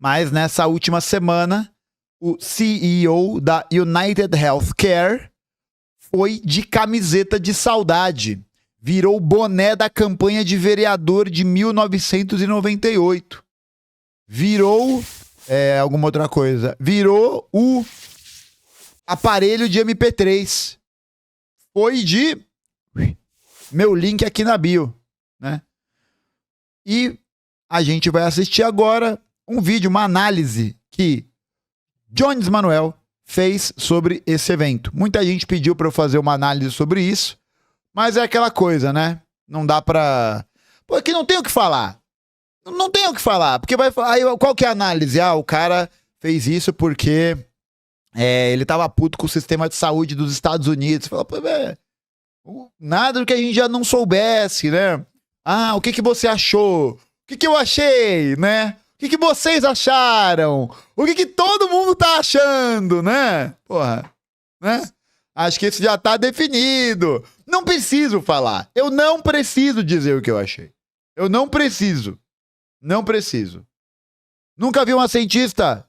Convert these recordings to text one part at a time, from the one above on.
Mas nessa última semana, o CEO da United Healthcare foi de camiseta de saudade. Virou boné da campanha de vereador de 1998. Virou... alguma outra coisa. Virou o aparelho de MP3. Foi de... Meu link aqui na bio, né? E a gente vai assistir agora um vídeo, uma análise que Jones Manuel fez sobre esse evento. Muita gente pediu para eu fazer uma análise sobre isso, mas é aquela coisa, né? Não dá pra... Pô, aqui não tem o que falar. Não tem o que falar, porque vai falar... Aí, qual que é a análise? Ah, o cara fez isso porque ele tava puto com o sistema de saúde dos Estados Unidos. Fala, pô, nada do que a gente já não soubesse, né? Ah, o que você achou? O que eu achei, né? O que vocês acharam? O que todo mundo tá achando, né? Porra, né? Acho que isso já tá definido. Não preciso falar. Eu não preciso dizer o que eu achei. Eu não preciso. Não preciso. Nunca vi uma cientista?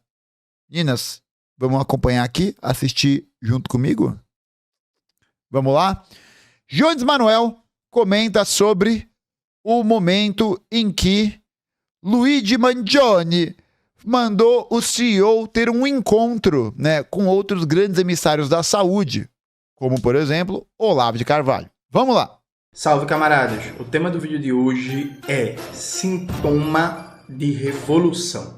Meninas, vamos acompanhar aqui, assistir junto comigo? Vamos lá? Jones Manuel comenta sobre o momento em que Luigi Mangione mandou o CEO ter um encontro, né, com outros grandes emissários da saúde, como, por exemplo, Olavo de Carvalho. Vamos lá! Salve, camaradas! O tema do vídeo de hoje é sintoma de revolução.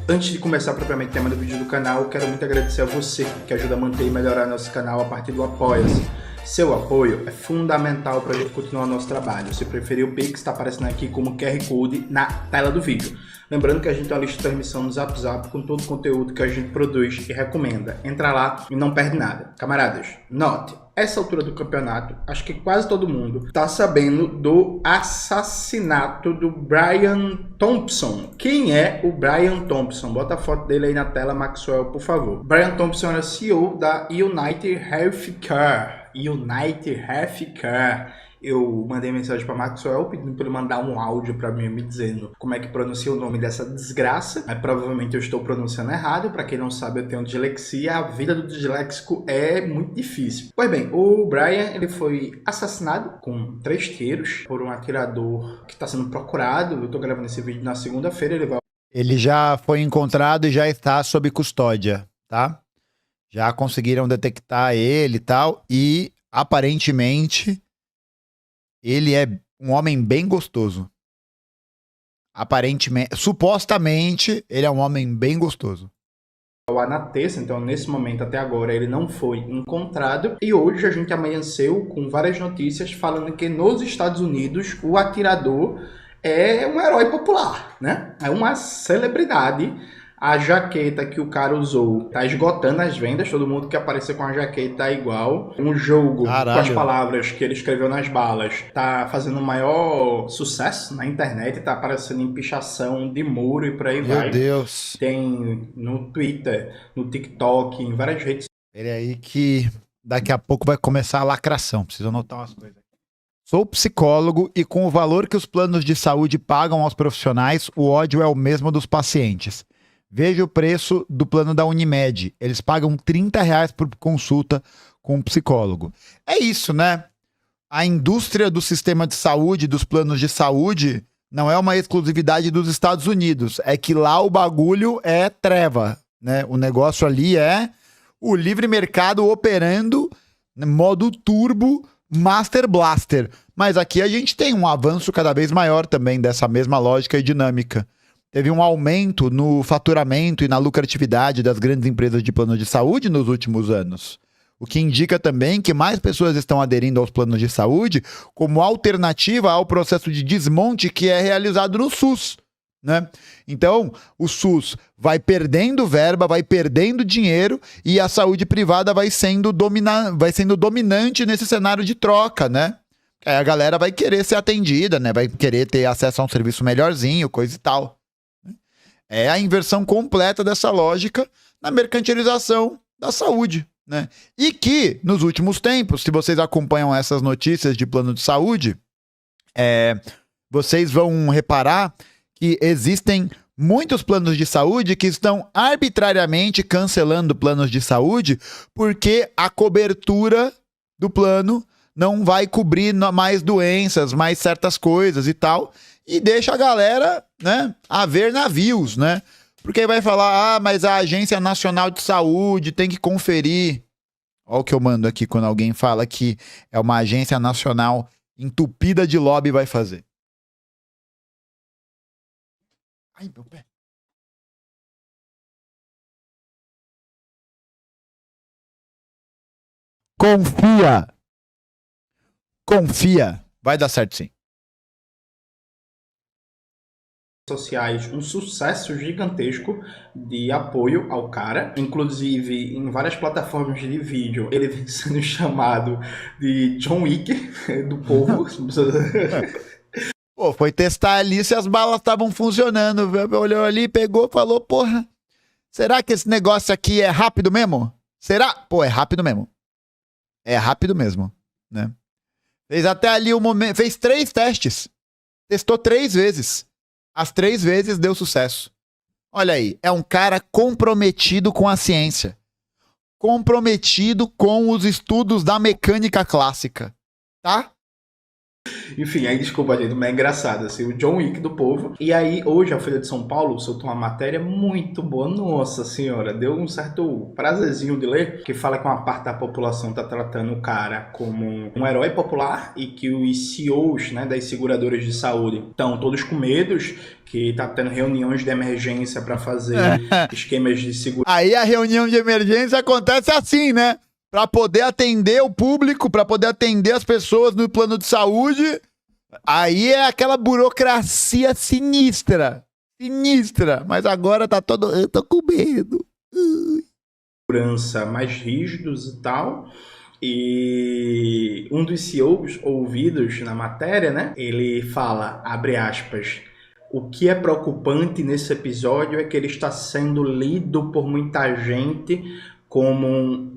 Antes de começar propriamente o tema do vídeo do canal, quero muito agradecer a você que ajuda a manter e melhorar nosso canal a partir do Apoia-se. Seu apoio é fundamental para a gente continuar o nosso trabalho. Se preferir, o Pix está aparecendo aqui como QR Code na tela do vídeo. Lembrando que a gente tem uma lista de transmissão no Zap Zap com todo o conteúdo que a gente produz e recomenda. Entra lá e não perde nada. Camaradas, note, essa altura do campeonato, acho que quase todo mundo está sabendo do assassinato do Brian Thompson. Quem é o Brian Thompson? Bota a foto dele aí na tela, Maxwell, por favor. Brian Thompson era CEO da United Healthcare. United Healthcare. Eu mandei mensagem para Maxwell pedindo para ele mandar um áudio para mim me dizendo como é que pronuncia o nome dessa desgraça. Mas provavelmente eu estou pronunciando errado. Para quem não sabe, eu tenho dislexia. A vida do disléxico é muito difícil. Pois bem, o Brian ele foi assassinado com 3 tiros por um atirador que está sendo procurado. Eu estou gravando esse vídeo na segunda-feira. Ele já foi encontrado e já está sob custódia, tá? Já conseguiram detectar ele e tal. E aparentemente ele é um homem bem gostoso. Aparentemente, supostamente, ele é um homem bem gostoso. Na terça, então nesse momento até agora ele não foi encontrado. E hoje a gente amanheceu com várias notícias falando que nos Estados Unidos o atirador é um herói popular, né? É uma celebridade. A jaqueta que o cara usou tá esgotando as vendas. Todo mundo que aparecer com a jaqueta é igual. Um jogo Caralho. com as palavras que ele escreveu nas balas tá fazendo o maior sucesso na internet. Tá aparecendo em pichação de muro e por aí vai. Meu Deus. Tem no Twitter, no TikTok, em várias redes. Ele aí que daqui a pouco vai começar a lacração. Preciso anotar umas coisas. Sou psicólogo e com o valor que os planos de saúde pagam aos profissionais, o ódio é o mesmo dos pacientes. Veja o preço do plano da Unimed. Eles pagam R$30 por consulta com um psicólogo. É isso, né? A indústria do sistema de saúde, dos planos de saúde, não é uma exclusividade dos Estados Unidos. É que lá o bagulho é treva, né? O negócio ali é o livre mercado operando modo turbo, Master Blaster. Mas aqui a gente tem um avanço cada vez maior também dessa mesma lógica e dinâmica. Teve um aumento no faturamento e na lucratividade das grandes empresas de planos de saúde nos últimos anos. O que indica também que mais pessoas estão aderindo aos planos de saúde como alternativa ao processo de desmonte que é realizado no SUS, né? Então, o SUS vai perdendo verba, vai perdendo dinheiro e a saúde privada vai sendo dominante nesse cenário de troca, né? Aí a galera vai querer ser atendida, né? Vai querer ter acesso a um serviço melhorzinho, coisa e tal. É a inversão completa dessa lógica na mercantilização da saúde, né? E que, nos últimos tempos, se vocês acompanham essas notícias de plano de saúde, vocês vão reparar que existem muitos planos de saúde que estão arbitrariamente cancelando planos de saúde porque a cobertura do plano não vai cobrir mais doenças, mais certas coisas e tal, e deixa a galera, né, a ver navios, né? Porque aí vai falar, mas a Agência Nacional de Saúde tem que conferir. Olha o que eu mando aqui quando alguém fala que é uma agência nacional entupida de lobby vai fazer. Ai, meu pé. Confia. Confia. Vai dar certo sim. Sociais, um sucesso gigantesco de apoio ao cara, inclusive em várias plataformas de vídeo ele vem sendo chamado de John Wick do povo. Pô, foi testar ali se as balas estavam funcionando, olhou ali, pegou, falou, porra, será que esse negócio aqui é rápido mesmo? Será? Pô, é rápido mesmo. É rápido mesmo, né? Fez até ali um momento, fez 3 testes, testou 3 vezes. As 3 vezes deu sucesso. Olha aí, é um cara comprometido com a ciência. Comprometido com os estudos da mecânica clássica. Tá? Enfim, aí desculpa, gente, mas é engraçado, assim, o John Wick do povo. E aí, hoje, a Folha de São Paulo soltou uma matéria muito boa, nossa senhora, deu um certo prazerzinho de ler, que fala que uma parte da população tá tratando o cara como um herói popular e que os CEOs, né, das seguradoras de saúde estão todos com medos, que tá tendo reuniões de emergência para fazer esquemas de segurança. Aí a reunião de emergência acontece assim, né? Para poder atender o público, para poder atender as pessoas no plano de saúde. Aí é aquela burocracia sinistra. Sinistra. Mas agora tá todo... Eu tô com medo. Segurança mais rígidos e tal. E um dos CEOs ouvidos na matéria, né? Ele fala, abre aspas, o que é preocupante nesse episódio é que ele está sendo lido por muita gente como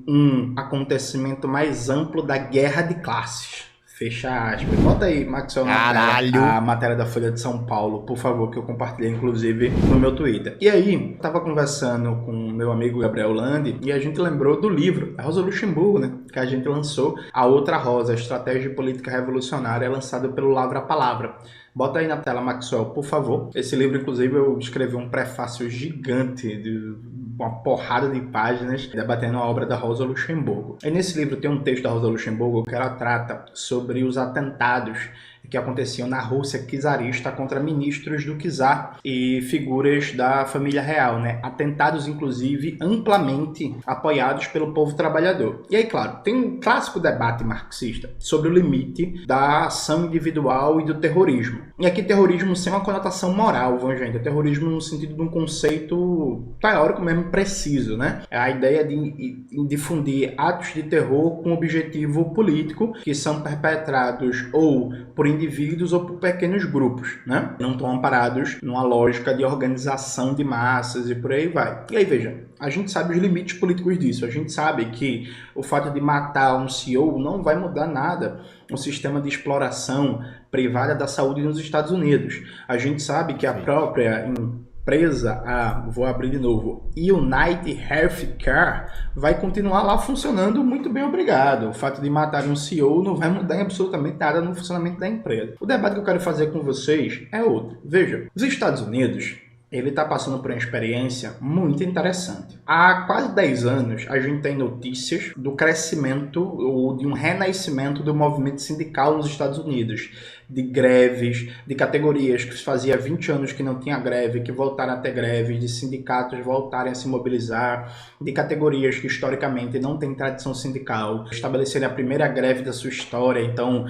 um acontecimento mais amplo da guerra de classes. Fecha aspas. Bota aí, Maxwell, a matéria da Folha de São Paulo, por favor, que eu compartilhei, inclusive, no meu Twitter. E aí, eu tava conversando com meu amigo Gabriel Landi e a gente lembrou do livro da Rosa Luxemburgo, né? Que a gente lançou, A Outra Rosa, Estratégia de Política Revolucionária, lançado pelo Lavra Palavra. Bota aí na tela, Maxwell, por favor. Esse livro, inclusive, eu escrevi um prefácio gigante de uma porrada de páginas debatendo a obra da Rosa Luxemburgo. E nesse livro tem um texto da Rosa Luxemburgo que ela trata sobre os atentados que aconteciam na Rússia czarista contra ministros do czar e figuras da família real, né? Atentados, inclusive, amplamente apoiados pelo povo trabalhador. E aí, claro, tem um clássico debate marxista sobre o limite da ação individual e do terrorismo. E aqui terrorismo sem uma conotação moral, gente. É terrorismo no sentido de um conceito teórico mesmo preciso, né? É a ideia de difundir atos de terror com objetivo político que são perpetrados ou por indivíduos ou por pequenos grupos, né? Não estão amparados numa lógica de organização de massas e por aí vai. E aí, veja, a gente sabe os limites políticos disso. A gente sabe que o fato de matar um CEO não vai mudar nada no sistema de exploração privada da saúde nos Estados Unidos. A gente sabe que a própria empresa, vou abrir de novo, United Healthcare, vai continuar lá funcionando muito bem, obrigado. O fato de matar um CEO não vai mudar em absolutamente nada no funcionamento da empresa. O debate que eu quero fazer com vocês é outro. Veja, os Estados Unidos, ele está passando por uma experiência muito interessante. Há quase 10 anos, a gente tem notícias do crescimento ou de um renascimento do movimento sindical nos Estados Unidos, de greves, de categorias que fazia 20 anos que não tinha greve, que voltaram a ter greves, de sindicatos voltarem a se mobilizar, de categorias que historicamente não têm tradição sindical, estabelecerem a primeira greve da sua história, então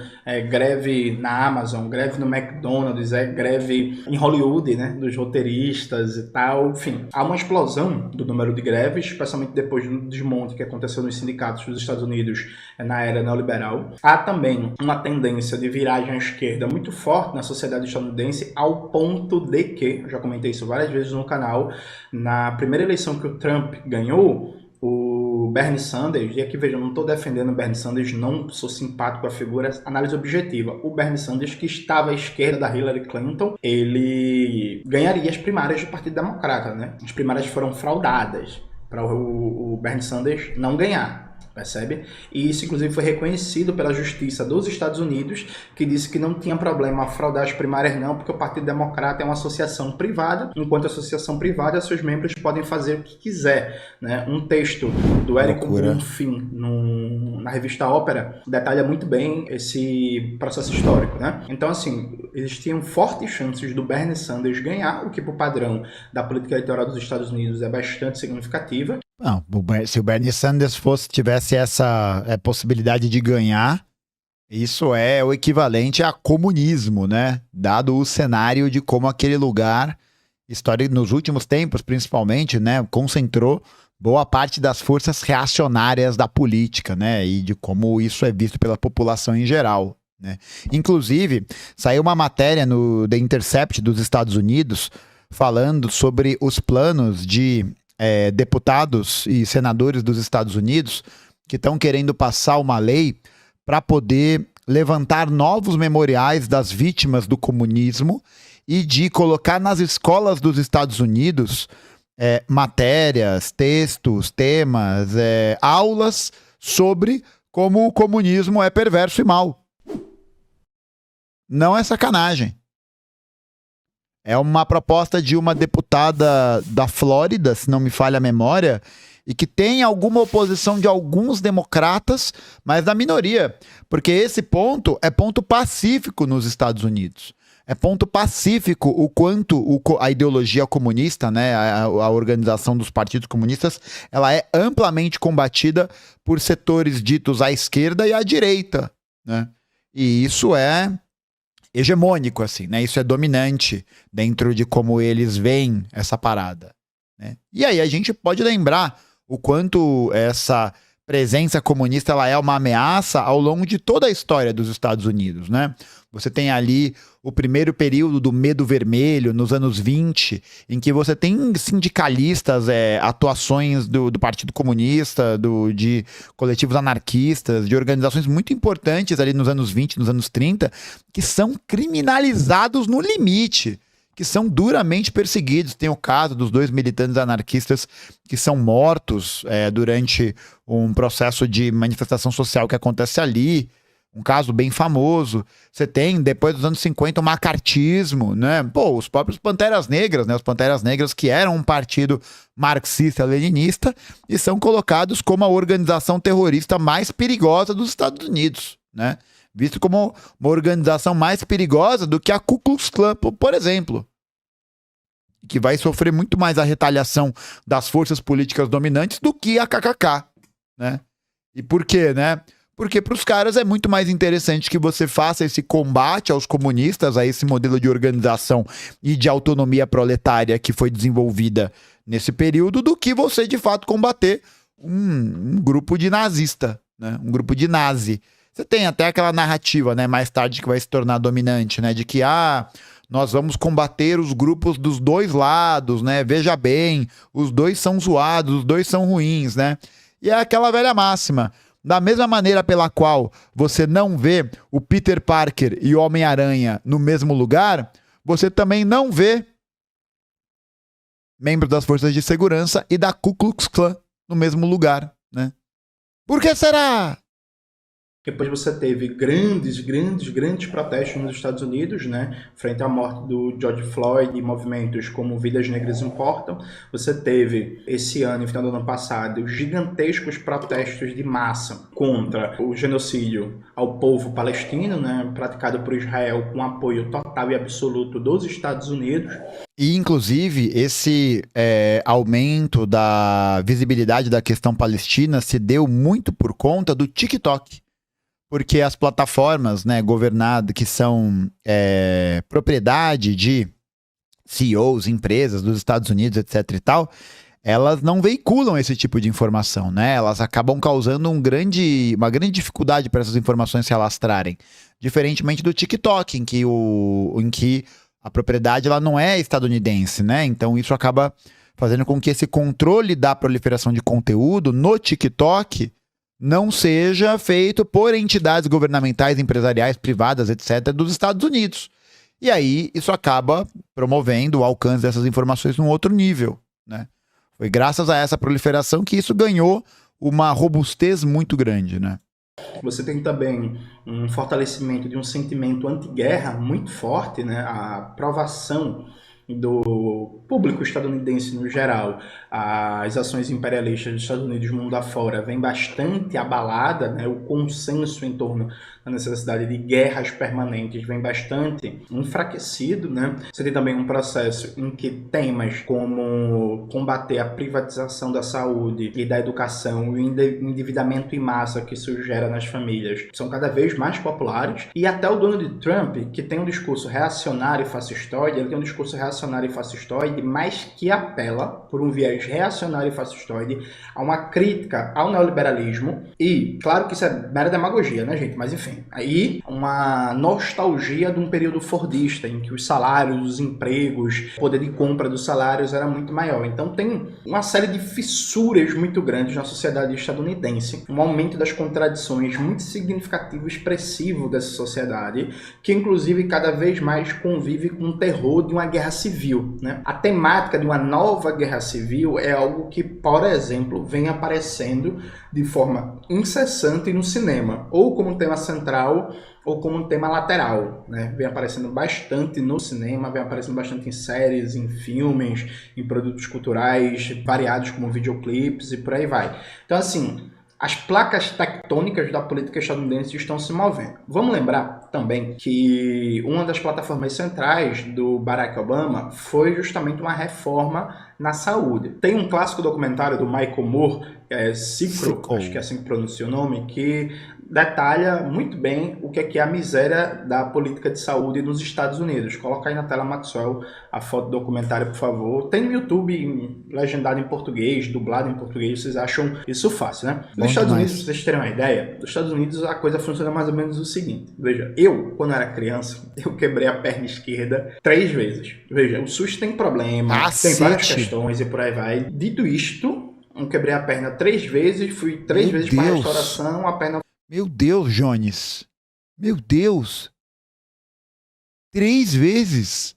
greve na Amazon, greve no McDonald's, greve em Hollywood, né, dos roteiristas e tal, enfim. Há uma explosão do número de greves, especialmente depois do desmonte que aconteceu nos sindicatos dos Estados Unidos na era neoliberal. Há também uma tendência de viragem à esquerda muito forte na sociedade estadunidense, ao ponto de que, eu já comentei isso várias vezes no canal, na primeira eleição que o Trump ganhou, o do Bernie Sanders, e aqui veja, eu não estou defendendo o Bernie Sanders, não sou simpático com a figura, análise objetiva. O Bernie Sanders, que estava à esquerda da Hillary Clinton, ele ganharia as primárias do Partido Democrata, né? As primárias foram fraudadas para o Bernie Sanders não ganhar. Percebe? E isso, inclusive, foi reconhecido pela Justiça dos Estados Unidos, que disse que não tinha problema fraudar as primárias não, porque o Partido Democrata é uma associação privada, enquanto associação privada, seus membros podem fazer o que quiser, né? Um texto do Érico Bonfim na revista Ópera detalha muito bem esse processo histórico, né? Então, assim, existiam fortes chances do Bernie Sanders ganhar, o que, por padrão da política eleitoral dos Estados Unidos, é bastante significativa. Não, se o Bernie Sanders tivesse essa possibilidade de ganhar, isso é o equivalente a comunismo, né? Dado o cenário de como aquele lugar, histórico nos últimos tempos principalmente, né, concentrou boa parte das forças reacionárias da política, né? E de como isso é visto pela população em geral, né? Inclusive, saiu uma matéria no The Intercept dos Estados Unidos falando sobre os planos de deputados e senadores dos Estados Unidos que estão querendo passar uma lei para poder levantar novos memoriais das vítimas do comunismo e de colocar nas escolas dos Estados Unidos matérias, textos, temas, aulas sobre como o comunismo é perverso e mau. Não é sacanagem. É uma proposta de uma deputada da Flórida, se não me falha a memória, e que tem alguma oposição de alguns democratas, mas da minoria. Porque esse ponto é ponto pacífico nos Estados Unidos. É ponto pacífico o quanto a ideologia comunista, né, a organização dos partidos comunistas, ela é amplamente combatida por setores ditos à esquerda e à direita, né? E isso é hegemônico, assim, né? Isso é dominante dentro de como eles veem essa parada, né? E aí a gente pode lembrar o quanto essa presença comunista ela é uma ameaça ao longo de toda a história dos Estados Unidos, né? Você tem ali o primeiro período do Medo Vermelho, nos anos 20, em que você tem sindicalistas, atuações do Partido Comunista, de coletivos anarquistas, de organizações muito importantes ali nos anos 20, nos anos 30, que são criminalizados no limite, que são duramente perseguidos. Tem o caso dos 2 militantes anarquistas que são mortos durante um processo de manifestação social que acontece ali. Um caso bem famoso. Você tem, depois dos anos 50, o macartismo, né? Pô, os próprios Panteras Negras, né? Os Panteras Negras que eram um partido marxista-leninista e são colocados como a organização terrorista mais perigosa dos Estados Unidos, né? Visto como uma organização mais perigosa do que a Ku Klux Klan, por exemplo. Que vai sofrer muito mais a retaliação das forças políticas dominantes do que a KKK, né? E por quê, né? Porque para os caras é muito mais interessante que você faça esse combate aos comunistas, a esse modelo de organização e de autonomia proletária que foi desenvolvida nesse período, do que você de fato combater um grupo de nazista, né? Um grupo de nazi. Você tem até aquela narrativa, né, mais tarde que vai se tornar dominante, né, de que nós vamos combater os grupos dos dois lados, né? Veja bem, os dois são zoados, os dois são ruins, né? E é aquela velha máxima. Da mesma maneira pela qual você não vê o Peter Parker e o Homem-Aranha no mesmo lugar, você também não vê membros das forças de segurança e da Ku Klux Klan no mesmo lugar, né? Por que será? Depois você teve grandes protestos nos Estados Unidos, né, frente à morte do George Floyd e movimentos como Vidas Negras Importam. Você teve, esse ano, no final do ano passado, gigantescos protestos de massa contra o genocídio ao povo palestino, né, praticado por Israel com apoio total e absoluto dos Estados Unidos. E, inclusive, esse aumento da visibilidade da questão palestina se deu muito por conta do TikTok. Porque as plataformas, né, governadas, que são propriedade de CEOs, empresas dos Estados Unidos, etc e tal, elas não veiculam esse tipo de informação, né? Elas acabam causando uma grande dificuldade para essas informações se alastrarem. Diferentemente do TikTok, em que a propriedade ela não é estadunidense, né? Então isso acaba fazendo com que esse controle da proliferação de conteúdo no TikTok não seja feito por entidades governamentais, empresariais, privadas, etc., dos Estados Unidos. E aí isso acaba promovendo o alcance dessas informações num outro nível, né? Foi graças a essa proliferação que isso ganhou uma robustez muito grande, né? Você tem também um fortalecimento de um sentimento anti-guerra muito forte, né? A aprovação do público estadunidense no geral, as ações imperialistas dos Estados Unidos mundo afora vem bastante abalada, né? O consenso em torno da necessidade de guerras permanentes vem bastante enfraquecido, né? Você tem também um processo em que temas como combater a privatização da saúde e da educação e o endividamento em massa que isso gera nas famílias são cada vez mais populares, e até o Donald Trump, que tem um discurso reacionário e fascistoide, ele tem um discurso reacionário e fascistoide, mas que apela, por um viés reacionário e fascistoide, a uma crítica ao neoliberalismo, e claro que isso é mera demagogia, né, gente? Mas enfim, aí uma nostalgia de um período fordista, em que os salários, os empregos, o poder de compra dos salários era muito maior. Então tem uma série de fissuras muito grandes na sociedade estadunidense, um aumento das contradições muito significativo, expressivo dessa sociedade, que inclusive cada vez mais convive com o terror de uma guerra civil, né? A temática de uma nova guerra civil é algo que, por exemplo, vem aparecendo de forma incessante no cinema, ou como um tema central, ou como um tema lateral, né? Vem aparecendo bastante no cinema, vem aparecendo bastante em séries, em filmes, em produtos culturais variados como videoclipes e por aí vai. Então, assim, as placas tectônicas da política estadunidense estão se movendo. Vamos lembrar também que uma das plataformas centrais do Barack Obama foi justamente uma reforma na saúde. Tem um clássico documentário do Michael Moore, Ciclo, acho que é assim que pronuncia o nome, que detalha muito bem o que é a miséria da política de saúde nos Estados Unidos. Coloca aí na tela, Maxwell, a foto do documentário, por favor. Tem no YouTube, legendado em português, dublado em português, vocês acham isso fácil, né? Nos Estados Unidos, pra vocês terem uma ideia, nos Estados Unidos a coisa funciona mais ou menos o seguinte. Veja, eu, quando era criança, eu quebrei a perna esquerda 3 vezes. Veja, o SUS tem problema, tem várias questões e por aí vai. Dito isto, eu quebrei a perna 3 vezes, fui 3 vezes para restauração, a perna... Meu Deus, Jones. Meu Deus. 3 vezes?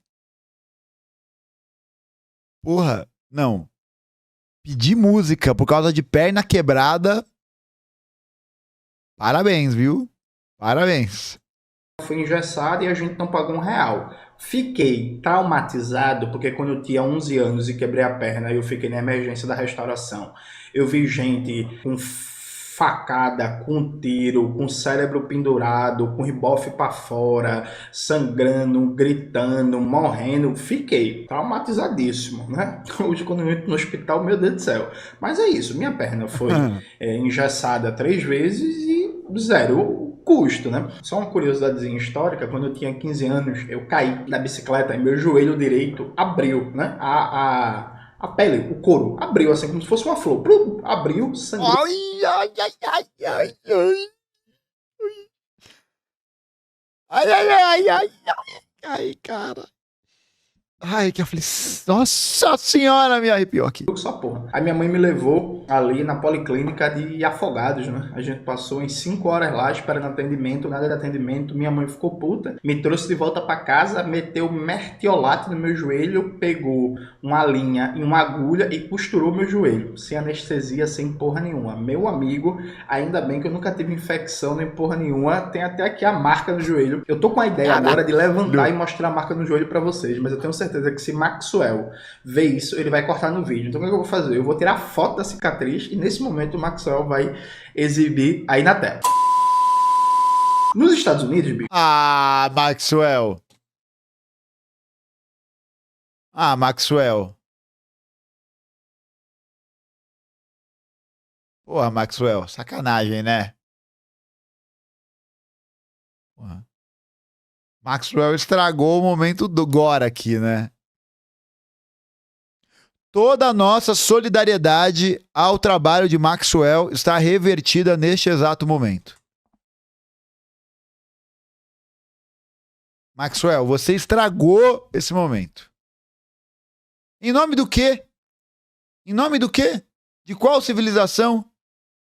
Porra, não. Pedir música por causa de perna quebrada. Parabéns, viu? Parabéns. Fui engessado e a gente não pagou R$1. Fiquei traumatizado porque quando eu tinha 11 anos e quebrei a perna, eu fiquei na emergência da restauração. Eu vi gente com facada, com tiro, com cérebro pendurado, com ribofe para fora, sangrando, gritando, morrendo. Fiquei traumatizadíssimo, né? Hoje, quando eu entro no hospital, meu Deus do céu. Mas é isso, minha perna foi engessada 3 vezes e zero custo, né? Só uma curiosidadezinha histórica, quando eu tinha 15 anos, eu caí da bicicleta e meu joelho direito abriu, né? A pele, o couro, abriu assim, como se fosse uma flor. Plum, abriu, sangrou. Ai, ai, ai, ai, ai, ai. Ai, ai, ai, ai, ai, ai, cara. Ai, que aflição. Nossa senhora, me arrepiou aqui. Só porra. Aí minha mãe me levou ali na policlínica de Afogados, né? A gente passou em 5 horas lá esperando atendimento, nada de atendimento. Minha mãe ficou puta, me trouxe de volta pra casa, meteu mertiolate no meu joelho, pegou uma linha e uma agulha e costurou meu joelho. Sem anestesia, sem porra nenhuma. Meu amigo, ainda bem que eu nunca tive infecção nem porra nenhuma. Tem até aqui a marca no joelho. Eu tô com a ideia agora de levantar e mostrar a marca no joelho pra vocês, mas eu tenho certeza que se Maxwell ver isso, ele vai cortar no vídeo. Então o que eu vou fazer? Eu vou tirar foto da cicatriz e nesse momento o Maxwell vai exibir aí na tela. Nos Estados Unidos, bicho... Ah, Maxwell. Ah, Maxwell. Porra, Maxwell, sacanagem, né? Porra. Maxwell estragou o momento do Gore aqui, né? Toda a nossa solidariedade ao trabalho de Maxwell está revertida neste exato momento. Maxwell, você estragou esse momento. Em nome do quê? Em nome do quê? De qual civilização?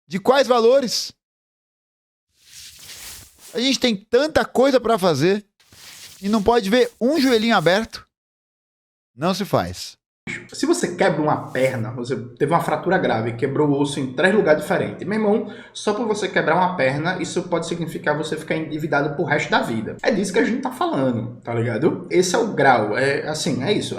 De quais valores? A gente tem tanta coisa para fazer e não pode ver um joelhinho aberto. Não se faz. Se você quebra uma perna, você teve uma fratura grave, quebrou o osso em 3 lugares diferentes. Meu irmão, só por você quebrar uma perna, isso pode significar você ficar endividado pro resto da vida. É disso que a gente tá falando, tá ligado? Esse é o grau, é assim, é isso.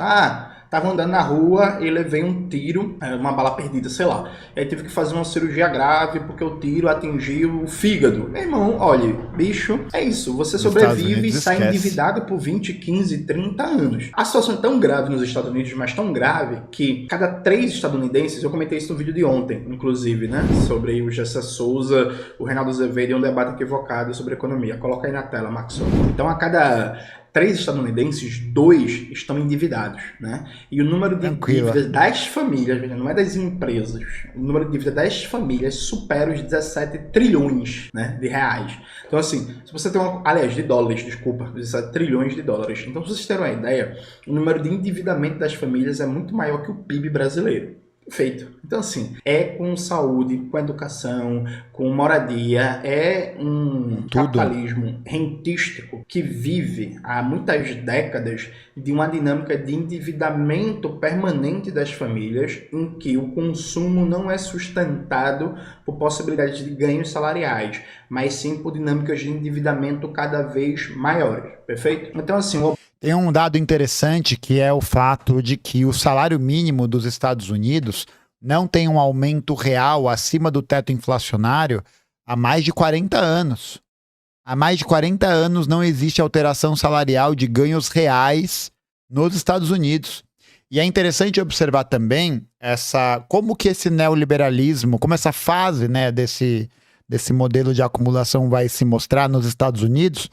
Tava andando na rua e levei um tiro, uma bala perdida, sei lá. E aí tive que fazer uma cirurgia grave porque o tiro atingiu o fígado. Meu irmão, olha, bicho, é isso. Você sobrevive e sai endividado por 20, 15, 30 anos. A situação é tão grave nos Estados Unidos, mas tão grave, que cada 3 estadunidenses, eu comentei isso no vídeo de ontem, inclusive, né? Sobre o Gessa Souza, o Reinaldo Azevedo e um debate equivocado sobre economia. Coloca aí na tela, Maxon. Então, a cada 3 estadunidenses, 2 estão endividados, né? E o número de dívidas das famílias, não é das empresas, o número de dívidas das famílias supera os 17 trilhões, né, de reais. Então, assim, se você tem de dólares, desculpa, 17 trilhões de dólares. Então, pra vocês terem uma ideia, o número de endividamento das famílias é muito maior que o PIB brasileiro. Feito. Então, assim, é com saúde, com educação, com moradia, é um capitalismo rentístico que vive há muitas décadas de uma dinâmica de endividamento permanente das famílias, em que o consumo não é sustentado por possibilidades de ganhos salariais, mas sim por dinâmicas de endividamento cada vez maiores. Perfeito? Então, assim, tem um dado interessante que é o fato de que o salário mínimo dos Estados Unidos não tem um aumento real acima do teto inflacionário há mais de 40 anos. Há mais de 40 anos não existe alteração salarial de ganhos reais nos Estados Unidos. E é interessante observar também como que esse neoliberalismo, como essa fase, né, desse modelo de acumulação vai se mostrar nos Estados Unidos,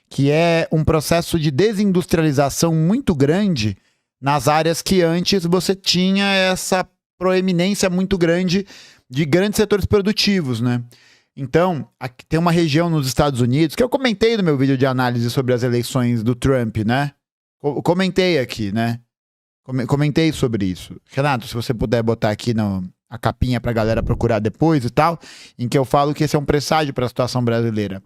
que é um processo de desindustrialização muito grande nas áreas que antes você tinha essa proeminência muito grande de grandes setores produtivos, né? Então, aqui tem uma região nos Estados Unidos, que eu comentei no meu vídeo de análise sobre as eleições do Trump, né? Comentei aqui, né? Comentei sobre isso. Renato, se você puder botar aqui a capinha pra galera procurar depois e tal, em que eu falo que esse é um presságio para a situação brasileira.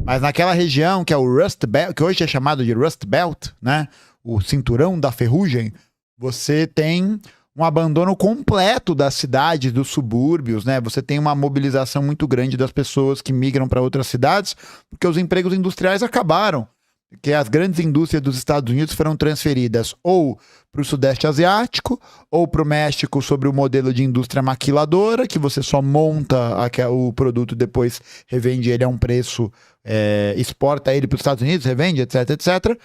Mas naquela região que é o Rust Belt, que hoje é chamado de Rust Belt, né? O cinturão da ferrugem, você tem um abandono completo das cidades, dos subúrbios, né? Você tem uma mobilização muito grande das pessoas que migram para outras cidades, porque os empregos industriais acabaram. Porque as grandes indústrias dos Estados Unidos foram transferidas ou para o Sudeste Asiático, ou para o México sobre o modelo de indústria maquiladora, que você só monta o produto e depois revende ele a um preço, exporta ele para os Estados Unidos, revende, etc, etc.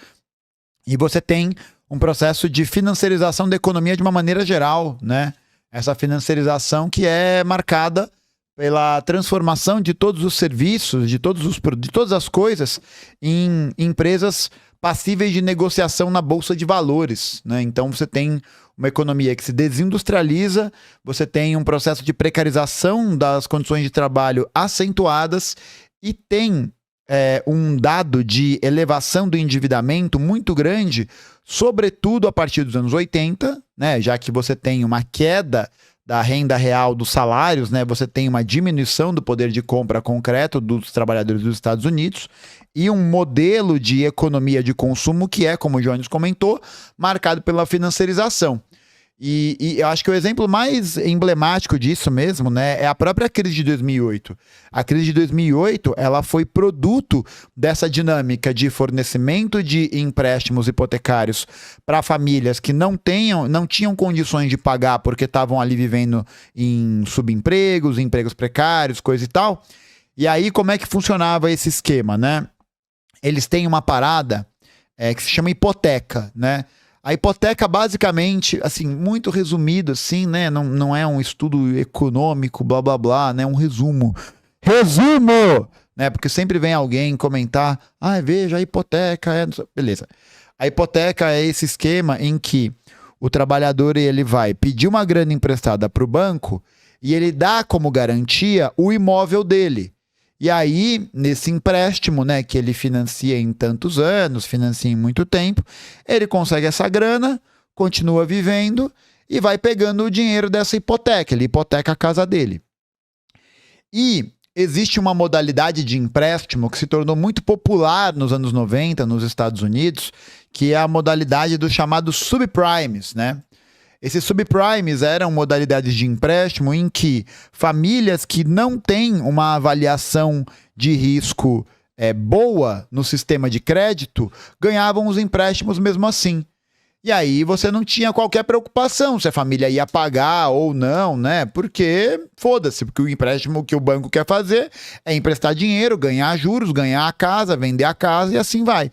E você tem um processo de financiarização da economia de uma maneira geral, né? Essa financiarização que é marcada pela transformação de todos os serviços, de todas as coisas em empresas passíveis de negociação na Bolsa de Valores, né? Então você tem uma economia que se desindustrializa, você tem um processo de precarização das condições de trabalho acentuadas e tem um dado de elevação do endividamento muito grande, sobretudo a partir dos anos 80, né? Já que você tem uma queda da renda real dos salários, né? Você tem uma diminuição do poder de compra concreto dos trabalhadores dos Estados Unidos e um modelo de economia de consumo que é, como o Jones comentou, marcado pela financiarização. E eu acho que o exemplo mais emblemático disso mesmo, né, é a própria crise de 2008. A crise de 2008, ela foi produto dessa dinâmica de fornecimento de empréstimos hipotecários para famílias que não tinham condições de pagar porque estavam ali vivendo em subempregos, empregos precários, coisa e tal. E aí, como é que funcionava esse esquema, né? Eles têm uma parada que se chama hipoteca, né? A hipoteca, basicamente, assim, muito resumido, assim, né? Não é um estudo econômico, blá, blá, blá, né? Um resumo. Resumo! Né? Porque sempre vem alguém comentar, veja, a hipoteca é... Beleza. A hipoteca é esse esquema em que o trabalhador, ele vai pedir uma grana emprestada para o banco e ele dá como garantia o imóvel dele. E aí, nesse empréstimo, né, que ele financia em tantos anos, financia em muito tempo, ele consegue essa grana, continua vivendo, e vai pegando o dinheiro dessa hipoteca. Ele hipoteca a casa dele. E existe uma modalidade de empréstimo que se tornou muito popular nos anos 90 nos Estados Unidos, que é a modalidade dos chamados subprimes, né? Esses subprimes eram modalidades de empréstimo em que famílias que não têm uma avaliação de risco boa no sistema de crédito ganhavam os empréstimos mesmo assim. E aí você não tinha qualquer preocupação se a família ia pagar ou não, né? Porque foda-se, porque o empréstimo que o banco quer fazer é emprestar dinheiro, ganhar juros, ganhar a casa, vender a casa e assim vai.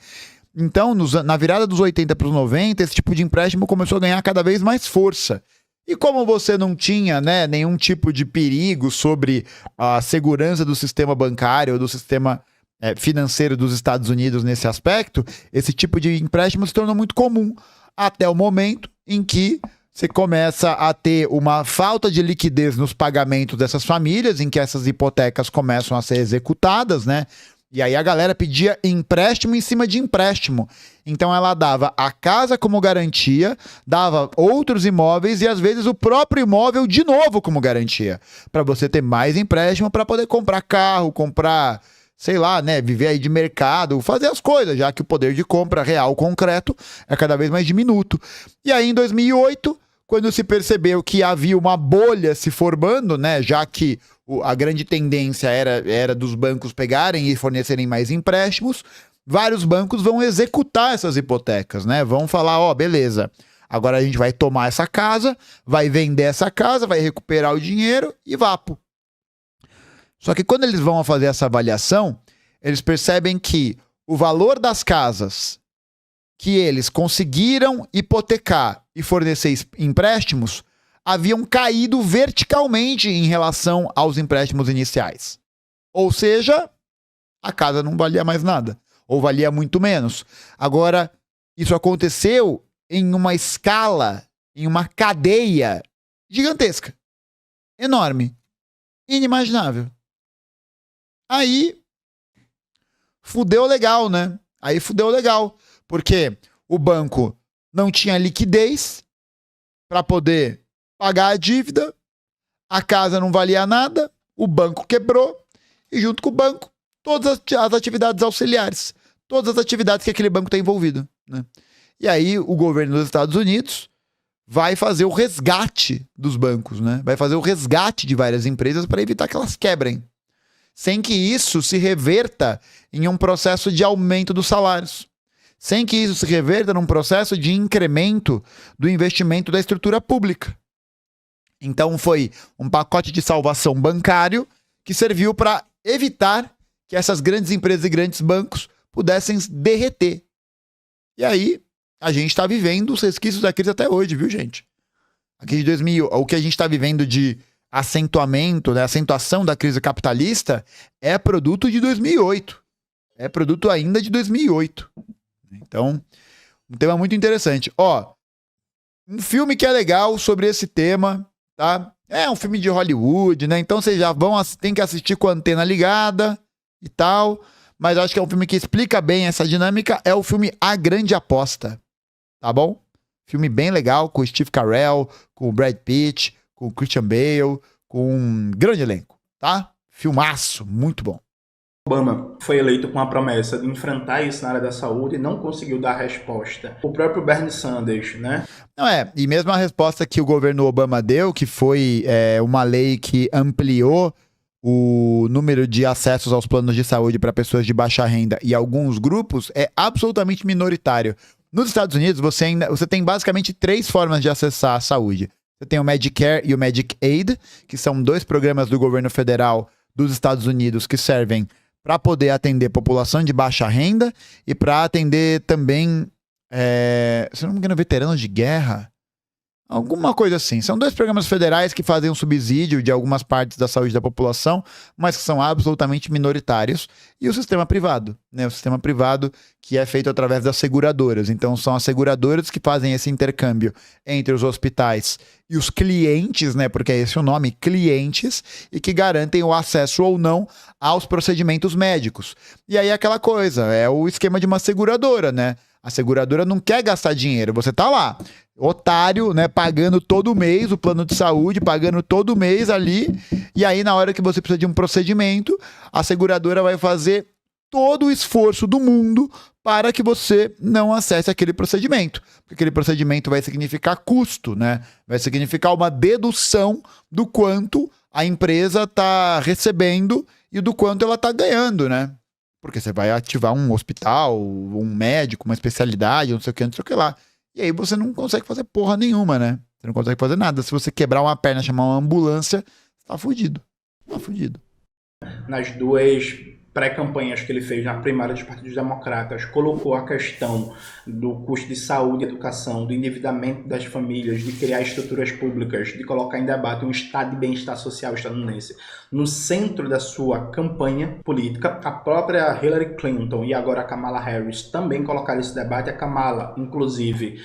Então, na virada dos 80 para os 90, esse tipo de empréstimo começou a ganhar cada vez mais força. E como você não tinha, né, nenhum tipo de perigo sobre a segurança do sistema bancário ou do sistema financeiro dos Estados Unidos nesse aspecto, esse tipo de empréstimo se tornou muito comum, até o momento em que você começa a ter uma falta de liquidez nos pagamentos dessas famílias, em que essas hipotecas começam a ser executadas, né? E aí a galera pedia empréstimo em cima de empréstimo. Então ela dava a casa como garantia, dava outros imóveis e às vezes o próprio imóvel de novo como garantia. Para você ter mais empréstimo, para poder comprar carro, comprar, sei lá, né, viver aí de mercado, fazer as coisas, já que o poder de compra real concreto é cada vez mais diminuto. E aí em 2008, quando se percebeu que havia uma bolha se formando, né, já que a grande tendência era dos bancos pegarem e fornecerem mais empréstimos, vários bancos vão executar essas hipotecas, né? Vão falar, ó, beleza, agora a gente vai tomar essa casa, vai vender essa casa, vai recuperar o dinheiro e vapo. Só que quando eles vão fazer essa avaliação, eles percebem que o valor das casas que eles conseguiram hipotecar e fornecer empréstimos haviam caído verticalmente em relação aos empréstimos iniciais. Ou seja, a casa não valia mais nada, ou valia muito menos. Agora, isso aconteceu em uma escala, em uma cadeia gigantesca, enorme, inimaginável. Aí, fudeu legal, né? Aí fudeu legal, porque o banco não tinha liquidez para poder pagar a dívida, a casa não valia nada, o banco quebrou e junto com o banco, todas as atividades auxiliares, todas as atividades que aquele banco está envolvido, né? E aí o governo dos Estados Unidos vai fazer o resgate dos bancos, né? Vai fazer o resgate de várias empresas para evitar que elas quebrem, sem que isso se reverta em um processo de aumento dos salários, sem que isso se reverta num processo de incremento do investimento da estrutura pública. Então foi um pacote de salvação bancário que serviu para evitar que essas grandes empresas e grandes bancos pudessem derreter. E aí a gente está vivendo os resquícios da crise até hoje, viu, gente? Aqui de 2000, o que a gente está vivendo de acentuamento, né, acentuação da crise capitalista é produto de 2008. É produto ainda de 2008. Então, um tema muito interessante. Ó, um filme que é legal sobre esse tema, tá? É um filme de Hollywood, né? Então vocês já tem que assistir com a antena ligada e tal. Mas acho que é um filme que explica bem essa dinâmica. É o filme A Grande Aposta, tá bom? Filme bem legal, com o Steve Carell, com o Brad Pitt, com o Christian Bale, com um grande elenco, tá? Filmaço, muito bom. Obama foi eleito com a promessa de enfrentar isso na área da saúde e não conseguiu dar resposta. O próprio Bernie Sanders, né? Não e mesmo a resposta que o governo Obama deu, que foi uma lei que ampliou o número de acessos aos planos de saúde para pessoas de baixa renda e alguns grupos, é absolutamente minoritário. Nos Estados Unidos, você tem basicamente 3 formas de acessar a saúde. Você tem o Medicare e o Medicaid, que são 2 programas do governo federal dos Estados Unidos que servem para poder atender população de baixa renda e para atender também, se não me engano, veteranos de guerra. Alguma coisa assim. São 2 programas federais que fazem um subsídio de algumas partes da saúde da população, mas que são absolutamente minoritários. E o sistema privado, né? O sistema privado que é feito através das seguradoras. Então são as seguradoras que fazem esse intercâmbio entre os hospitais e os clientes, né? Porque é esse o nome, clientes, e que garantem o acesso ou não aos procedimentos médicos. E aí aquela coisa, é o esquema de uma seguradora, né? A seguradora não quer gastar dinheiro, você tá lá. otário, né, pagando todo mês o plano de saúde, pagando todo mês ali, e aí na hora que você precisa de um procedimento, a seguradora vai fazer todo o esforço do mundo para que você não acesse aquele procedimento. Porque aquele procedimento vai significar custo, né? Vai significar uma dedução do quanto a empresa está recebendo e do quanto ela está ganhando, né? Porque você vai ativar um hospital, um médico, uma especialidade, não sei o que, não sei o que lá. E aí você não consegue fazer porra nenhuma, né? Você não consegue fazer nada. Se você quebrar uma perna e chamar uma ambulância, tá fudido. Tá fudido. Nas duas pré-campanhas que ele fez na primária dos partidos democratas, colocou a questão do custo de saúde e educação, do endividamento das famílias, de criar estruturas públicas, de colocar em debate um estado de bem-estar social estadunidense no centro da sua campanha política. A própria Hillary Clinton e agora a Kamala Harris também colocaram esse debate. A Kamala, inclusive,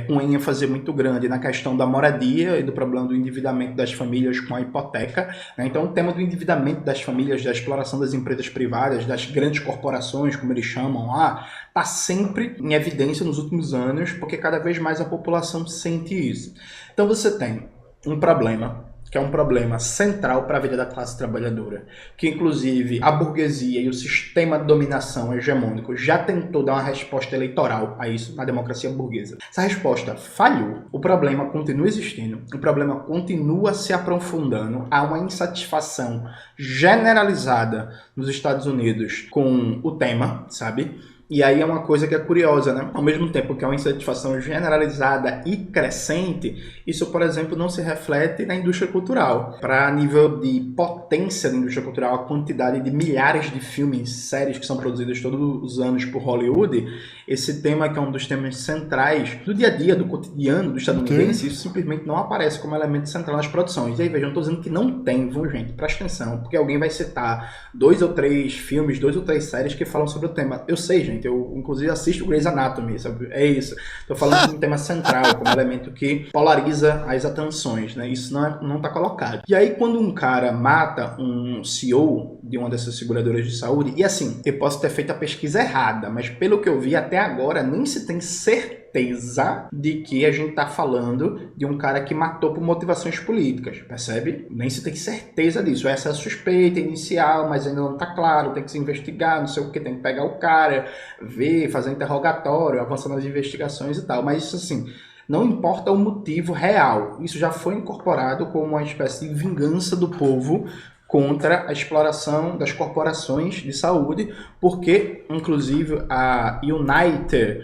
com ênfase muito grande na questão da moradia e do problema do endividamento das famílias com a hipoteca, né? Então o tema do endividamento das famílias, da exploração das empresas privadas, das grandes corporações, como eles chamam lá, está sempre em evidência nos últimos anos, porque cada vez mais a população sente isso. Então você tem um problema, que é um problema central para a vida da classe trabalhadora, que inclusive a burguesia e o sistema de dominação hegemônico já tentou dar uma resposta eleitoral a isso na democracia burguesa. Essa resposta falhou, o problema continua existindo, o problema continua se aprofundando, há uma insatisfação generalizada nos Estados Unidos com o tema, sabe? E aí é uma coisa que é curiosa, né? Ao mesmo tempo que é uma insatisfação generalizada e crescente, isso, por exemplo, não se reflete na indústria cultural. Para nível de potência da indústria cultural, a quantidade de milhares de filmes, séries que são produzidas todos os anos por Hollywood, esse tema que é um dos temas centrais do dia a dia, do cotidiano do estadunidense, isso simplesmente não aparece como elemento central nas produções. E aí, vejam, eu estou dizendo que não tem, viu, gente? Presta atenção, porque alguém vai citar 2 ou 3 filmes, 2 ou 3 séries que falam sobre o tema. Eu sei, gente. Eu, inclusive, assisto Grey's Anatomy, sabe? É isso. Estou falando de um tema central, como elemento que polariza as atenções, né? Isso não está colocado. E aí, quando um cara mata um CEO de uma dessas seguradoras de saúde, e assim, eu posso ter feito a pesquisa errada, mas pelo que eu vi até agora, nem se tem certeza de que a gente tá falando de um cara que matou por motivações políticas, percebe? Nem se tem certeza disso. Essa é a suspeita inicial, mas ainda não tá claro, tem que se investigar, não sei o que, tem que pegar o cara, ver, fazer interrogatório, avançar nas investigações e tal. Mas isso assim, não importa o motivo real. Isso já foi incorporado como uma espécie de vingança do povo contra a exploração das corporações de saúde, porque, inclusive, a United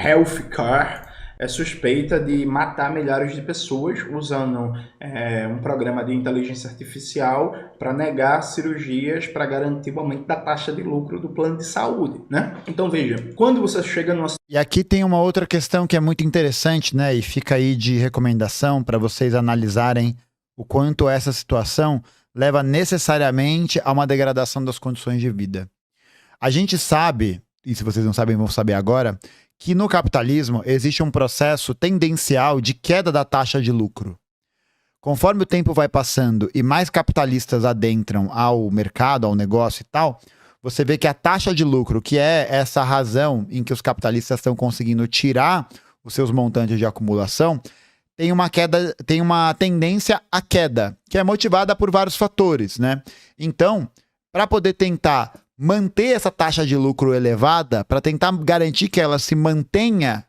Healthcare é suspeita de matar milhares de pessoas usando um programa de inteligência artificial para negar cirurgias para garantir o aumento da taxa de lucro do plano de saúde, né? Então veja, quando você chega numa... E aqui tem uma outra questão que é muito interessante, né? E fica aí de recomendação para vocês analisarem o quanto essa situação leva necessariamente a uma degradação das condições de vida. A gente sabe, e se vocês não sabem, vão saber agora, que no capitalismo existe um processo tendencial de queda da taxa de lucro. Conforme o tempo vai passando e mais capitalistas adentram ao mercado, ao negócio e tal, você vê que a taxa de lucro, que é essa razão em que os capitalistas estão conseguindo tirar os seus montantes de acumulação, tem uma queda, tem uma tendência à queda, que é motivada por vários fatores, né? Então, para poder tentar manter essa taxa de lucro elevada, para tentar garantir que ela se mantenha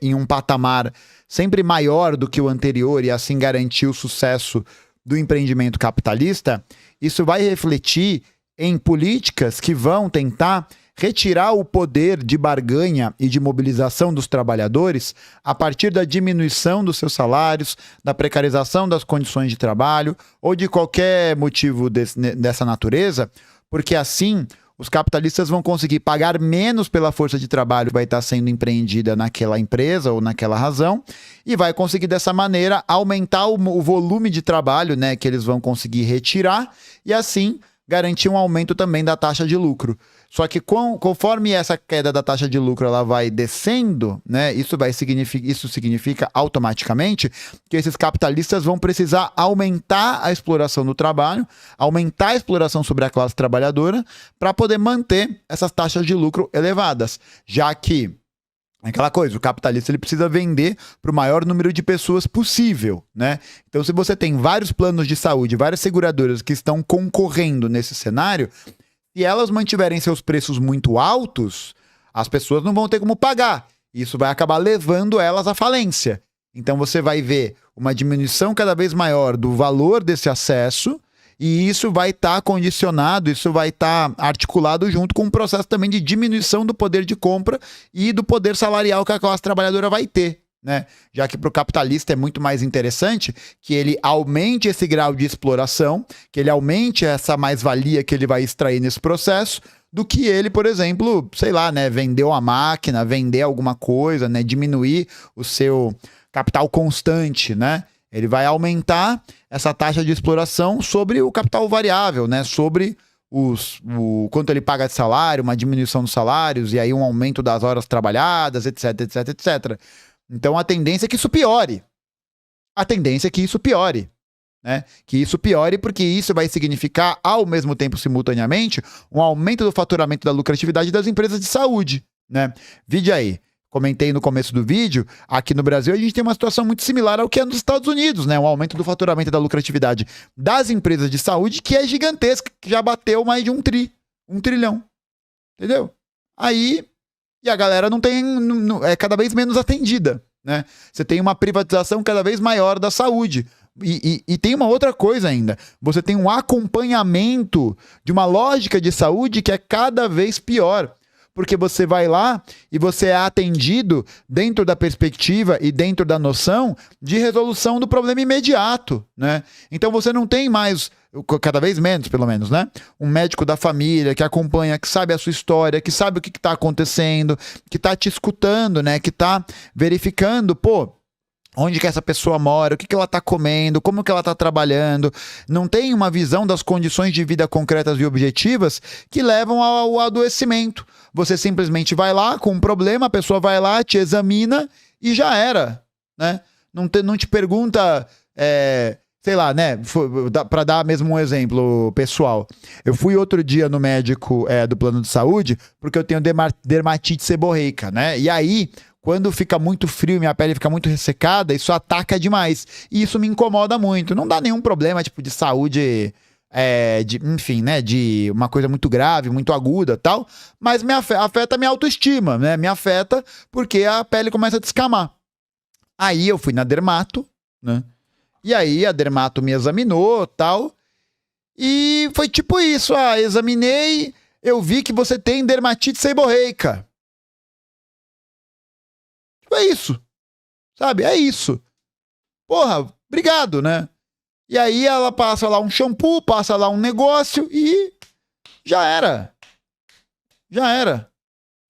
em um patamar sempre maior do que o anterior e assim garantir o sucesso do empreendimento capitalista, isso vai refletir em políticas que vão tentar retirar o poder de barganha e de mobilização dos trabalhadores a partir da diminuição dos seus salários, da precarização das condições de trabalho ou de qualquer motivo dessa natureza, porque assim os capitalistas vão conseguir pagar menos pela força de trabalho que vai estar sendo empreendida naquela empresa ou naquela razão e vai conseguir dessa maneira aumentar o volume de trabalho, né, que eles vão conseguir retirar e assim garantir um aumento também da taxa de lucro. Só que conforme essa queda da taxa de lucro ela vai descendo, né, isso significa automaticamente que esses capitalistas vão precisar aumentar a exploração do trabalho, aumentar a exploração sobre a classe trabalhadora para poder manter essas taxas de lucro elevadas, já que É aquela coisa, o capitalista ele precisa vender para o maior número de pessoas possível, né? Então, se você tem vários planos de saúde, várias seguradoras que estão concorrendo nesse cenário, se elas mantiverem seus preços muito altos, as pessoas não vão ter como pagar. Isso vai acabar levando elas à falência. Então, você vai ver uma diminuição cada vez maior do valor desse acesso, e isso vai estar condicionado, isso vai estar articulado junto com um processo também de diminuição do poder de compra e do poder salarial que a classe trabalhadora vai ter, né? Já que para o capitalista é muito mais interessante que ele aumente esse grau de exploração, que ele aumente essa mais-valia que ele vai extrair nesse processo, do que ele, por exemplo, sei lá, né, vender uma máquina, vender alguma coisa, né, diminuir o seu capital constante, né? Ele vai aumentar essa taxa de exploração sobre o capital variável, né? Sobre o quanto ele paga de salário, uma diminuição dos salários e aí um aumento das horas trabalhadas, etc, etc, etc. Então a tendência é que isso piore. A tendência é que isso piore, né? Que isso piore porque isso vai significar, ao mesmo tempo, simultaneamente, um aumento do faturamento da lucratividade das empresas de saúde, né? Vide aí. Comentei no começo do vídeo, aqui no Brasil a gente tem uma situação muito similar ao que é nos Estados Unidos, né? Um aumento do faturamento e da lucratividade das empresas de saúde que é gigantesca, que já bateu mais de 1 trilhão, entendeu? Aí, e a galera é cada vez menos atendida, né? Você tem uma privatização cada vez maior da saúde. E tem uma outra coisa ainda, você tem um acompanhamento de uma lógica de saúde que é cada vez pior. Porque você vai lá e você é atendido dentro da perspectiva e dentro da noção de resolução do problema imediato, né? Então você não tem mais, cada vez menos pelo menos, né? Um médico da família que acompanha, que sabe a sua história, que sabe o que está acontecendo, que está te escutando, né? Que está verificando, pô, onde que essa pessoa mora, o que ela está comendo, como que ela está trabalhando. Não tem uma visão das condições de vida concretas e objetivas que levam ao adoecimento. Você simplesmente vai lá com um problema, a pessoa vai lá, te examina e já era, né? Não te pergunta, sei lá, né? Para dar mesmo um exemplo pessoal. Eu fui outro dia no médico do plano de saúde porque eu tenho dermatite seborreica, né? E aí, quando fica muito frio, minha pele fica muito ressecada, isso ataca demais. E isso me incomoda muito. Não dá nenhum problema, tipo, de saúde, enfim, né? De uma coisa muito grave, muito aguda e tal. Mas me afeta a minha autoestima, né? Me afeta porque a pele começa a descamar. Aí eu fui na dermato, né? E aí a dermato me examinou e tal. E foi tipo isso, examinei, eu vi que você tem dermatite seborreica. É isso, sabe? É isso. Porra, obrigado, né? E aí ela passa lá um shampoo, passa lá um negócio e já era. Já era.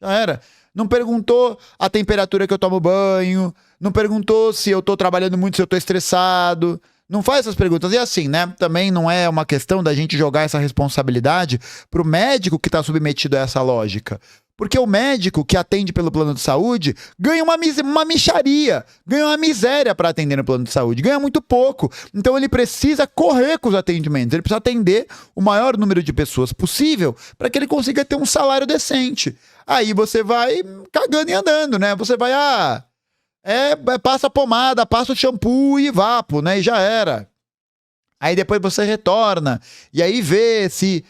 Já era. Não perguntou a temperatura que eu tomo banho, não perguntou se eu tô trabalhando muito, se eu tô estressado. Não faz essas perguntas. E assim, né? Também não é uma questão da gente jogar essa responsabilidade pro médico que tá submetido a essa lógica. Porque o médico que atende pelo plano de saúde ganha uma mixaria, ganha uma miséria para atender no plano de saúde, ganha muito pouco. Então ele precisa correr com os atendimentos, ele precisa atender o maior número de pessoas possível para que ele consiga ter um salário decente. Aí você vai cagando e andando, né? Você vai, passa a pomada, passa o shampoo e vapo, né? E já era. Aí depois você retorna e aí vê se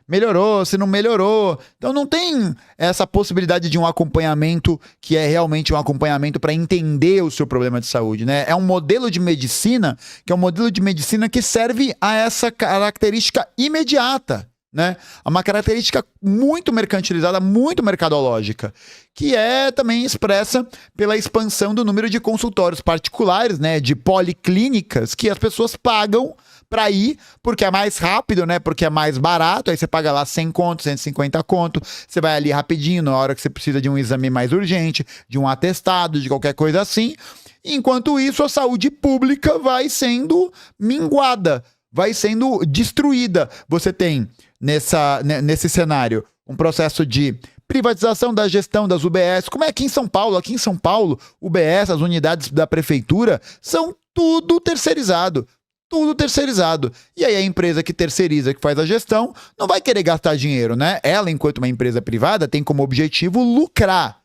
melhorou, se não melhorou. Então não tem essa possibilidade de um acompanhamento que é realmente um acompanhamento para entender o seu problema de saúde, né? É um modelo de medicina que é um modelo de medicina que serve a essa característica imediata, né? Uma característica muito mercantilizada, muito mercadológica, que é também expressa pela expansão do número de consultórios particulares, né? De policlínicas que as pessoas pagam para ir, porque é mais rápido, né? Porque é mais barato, aí você paga lá 100 conto, 150 conto, você vai ali rapidinho, na hora que você precisa de um exame mais urgente, de um atestado, de qualquer coisa assim. Enquanto isso, a saúde pública vai sendo minguada, vai sendo destruída. Você tem nesse cenário um processo de privatização da gestão das UBS, como é aqui em São Paulo. Aqui em São Paulo, UBS, as unidades da prefeitura, são tudo terceirizado. Tudo terceirizado. E aí a empresa que terceiriza, que faz a gestão, não vai querer gastar dinheiro, né? Ela, enquanto uma empresa privada, tem como objetivo lucrar.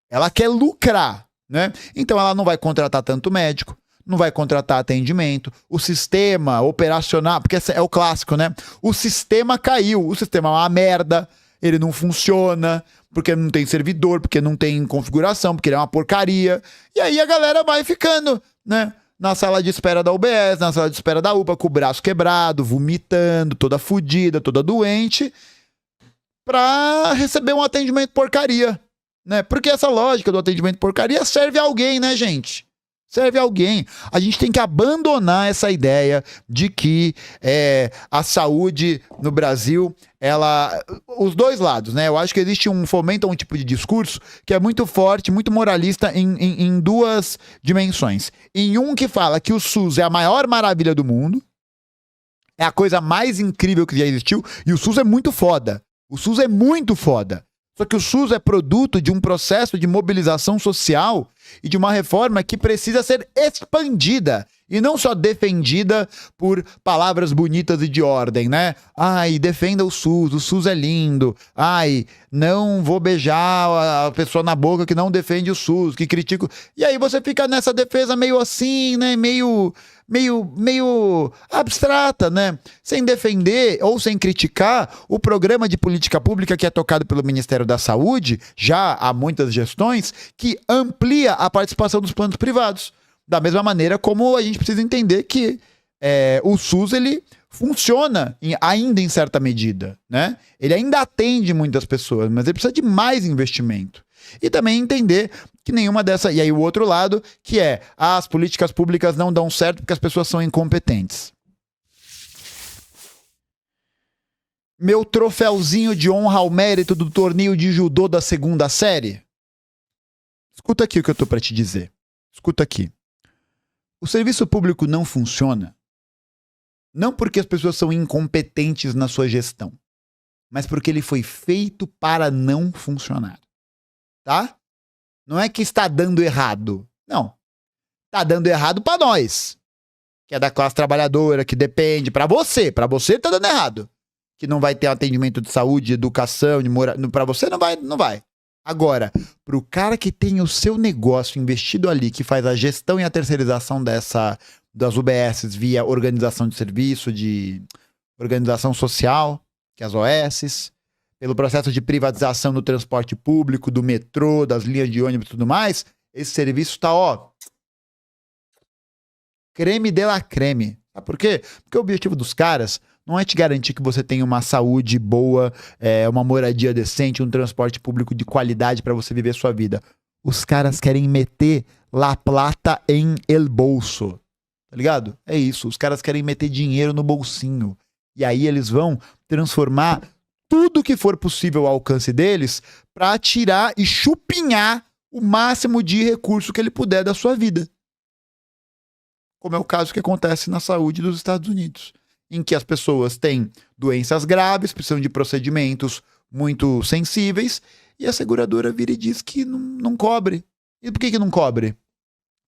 Ela quer lucrar, né? Então ela não vai contratar tanto médico, não vai contratar atendimento, o sistema operacional, porque é o clássico, né? O sistema caiu, o sistema é uma merda, ele não funciona, porque não tem servidor, porque não tem configuração, porque ele é uma porcaria. E aí a galera vai ficando, né? Na sala de espera da UBS, na sala de espera da UPA, com o braço quebrado, vomitando, toda fodida, toda doente, pra receber um atendimento porcaria, né? Porque essa lógica do atendimento porcaria serve a alguém, né, gente? Serve a alguém. A gente tem que abandonar essa ideia de que a saúde no Brasil, os dois lados, né? Eu acho que existe fomenta um tipo de discurso que é muito forte, muito moralista em duas dimensões. Em um que fala que o SUS é a maior maravilha do mundo, é a coisa mais incrível que já existiu, e o SUS é muito foda. O SUS é muito foda. Só que o SUS é produto de um processo de mobilização social e de uma reforma que precisa ser expandida e não só defendida por palavras bonitas e de ordem, né? Ai, defenda o SUS é lindo. Ai, não vou beijar a pessoa na boca que não defende o SUS, que critica. E aí você fica nessa defesa meio assim, né? Meio abstrata, né? Sem defender ou sem criticar o programa de política pública que é tocado pelo Ministério da Saúde, já há muitas gestões, que amplia a participação dos planos privados. Da mesma maneira como a gente precisa entender que o SUS, ele funciona ainda em certa medida, né? Ele ainda atende muitas pessoas, mas ele precisa de mais investimento. E também entender que nenhuma dessa... E aí o outro lado, que as políticas públicas não dão certo porque as pessoas são incompetentes. Meu troféuzinho de honra ao mérito do torneio de judô da 2ª série. Escuta aqui o que eu tô pra te dizer. Escuta aqui. O serviço público não funciona não porque as pessoas são incompetentes na sua gestão, mas porque ele foi feito para não funcionar. Tá? Não é que está dando errado. Não. Está dando errado para nós, que é da classe trabalhadora, que depende. Para você está dando errado. Que não vai ter atendimento de saúde, de educação, para você não vai. Agora, pro cara que tem o seu negócio investido ali, que faz a gestão e a terceirização das UBSs via organização de serviço, de organização social, que é as OSs, pelo processo de privatização do transporte público, do metrô, das linhas de ônibus e tudo mais, esse serviço tá, creme de la creme. Sabe por quê? Porque o objetivo dos caras não é te garantir que você tenha uma saúde boa, uma moradia decente, um transporte público de qualidade para você viver sua vida. Os caras querem meter la plata em el bolso. Tá ligado? É isso. Os caras querem meter dinheiro no bolsinho. E aí eles vão transformar tudo que for possível ao alcance deles para tirar e chupinhar o máximo de recurso que ele puder da sua vida. Como é o caso que acontece na saúde dos Estados Unidos, em que as pessoas têm doenças graves, precisam de procedimentos muito sensíveis, e a seguradora vira e diz que não cobre. E por que não cobre?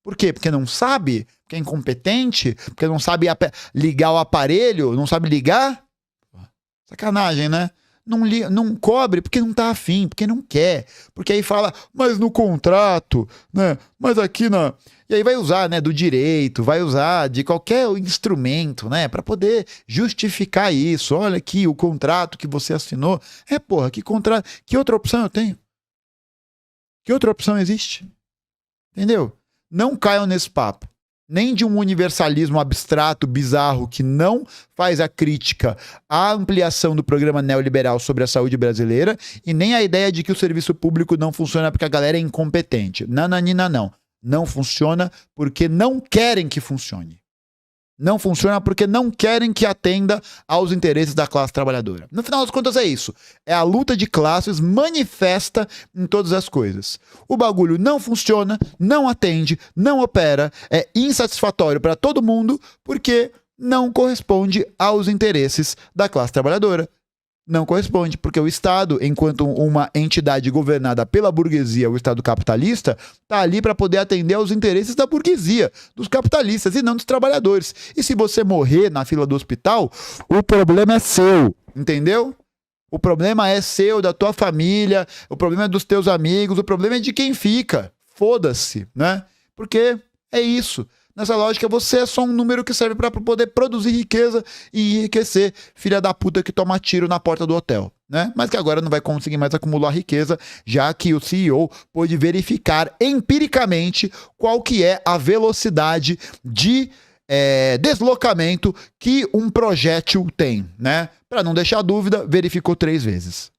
Por quê? Porque não sabe? Porque é incompetente? Porque não sabe ligar o aparelho? Não sabe ligar? Sacanagem, né? Não cobre porque não tá afim, porque não quer. Porque aí fala, mas no contrato, né? Mas aqui na... E aí vai usar, né, do direito, vai usar de qualquer instrumento, né, para poder justificar isso. Olha aqui o contrato que você assinou. Porra, que contrato? Que outra opção eu tenho? Que outra opção existe? Entendeu? Não caiam nesse papo. Nem de um universalismo abstrato, bizarro, que não faz a crítica à ampliação do programa neoliberal sobre a saúde brasileira, e nem a ideia de que o serviço público não funciona porque a galera é incompetente. Nananina, não. Não funciona porque não querem que funcione. Não funciona porque não querem que atenda aos interesses da classe trabalhadora. No final das contas é isso. É a luta de classes manifesta em todas as coisas. O bagulho não funciona, não atende, não opera, é insatisfatório para todo mundo porque não corresponde aos interesses da classe trabalhadora. Não corresponde, porque o Estado, enquanto uma entidade governada pela burguesia, o Estado capitalista, está ali para poder atender aos interesses da burguesia, dos capitalistas e não dos trabalhadores. E se você morrer na fila do hospital, o problema é seu, entendeu? O problema é seu, da tua família, o problema é dos teus amigos, o problema é de quem fica. Foda-se, né? Porque é isso. Nessa lógica, você é só um número que serve para poder produzir riqueza e enriquecer filha da puta que toma tiro na porta do hotel, né? Mas que agora não vai conseguir mais acumular riqueza, já que o CEO pôde verificar empiricamente qual que é a velocidade de deslocamento que um projétil tem, né? Para não deixar dúvida, verificou 3 vezes.